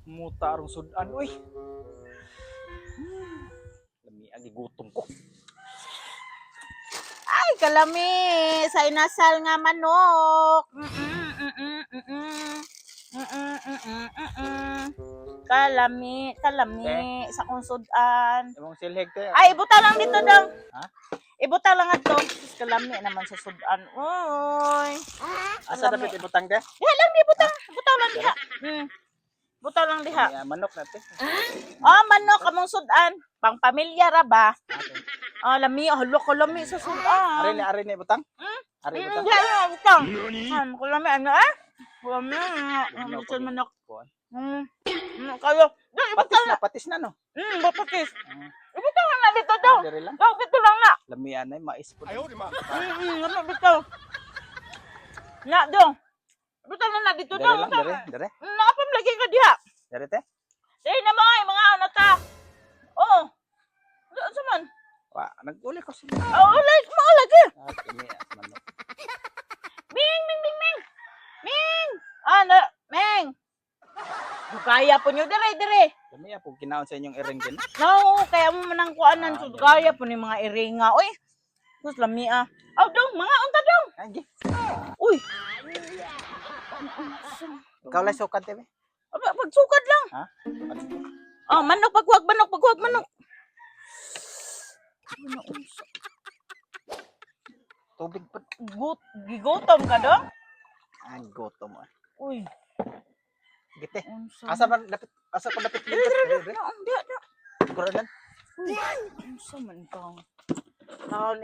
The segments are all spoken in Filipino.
Muta arong sudan, uy. Lami agi gutom ko. Ay, kalami. Sa inasal nga manok. Kalami, kalami. Sa kong sudan. Imong silhig te. Ay, ibuta lang dito daw. Ha? Ibuta lang ato. Kalami naman sa sudan. Uy. Asa dapat ibutang te? Diha lang, ibuta. Ibuta lang diha. Buta lang diha. Manok na te. Oh, manok among sudan. Pang pamilya ra ba? Ah, lami, halo ko lami sa sudan. Ari ni butang? Ari butang. Diha lang butang. Ko lami ano ah? Lami, gusto manok. Kayo. Patis na no. Bapatis. Ibuta lang na dito daw. Diri lang. Daw dito lang na. Lami anay mais po. Lami dito. Na daw. Ibuta lang na dito daw. Dere. Nakapam lagi ka diha. Dere te. Say na mga ano ta. Oh. Ano man? Wa, nag-uli ko sila. Oh, like mo lagi. Kini manok. Ming. Ano, Ming. Kaya po nyo dire. Lami po kinaon sa inyong iring din. No, kaya mo manang kuanan so kaya po ni mga iringa. Uy. Gus lami ah. Aw dong, mga unta dong. Agi. Uy. Ikaw lang sukat te. Pagsukad lang. Ha? Oh, manok paghuwag manok. Tubig pa. Gigotom ka dong? Ang gutom ah. Uy. Gite. Unsa? Asa pa dapat Dire. Kuralan. Unsa man ka?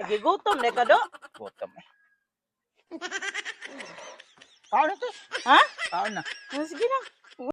Gigutom na ka do? Gutom eh. Paano to? Ha? Paano na? Sige na.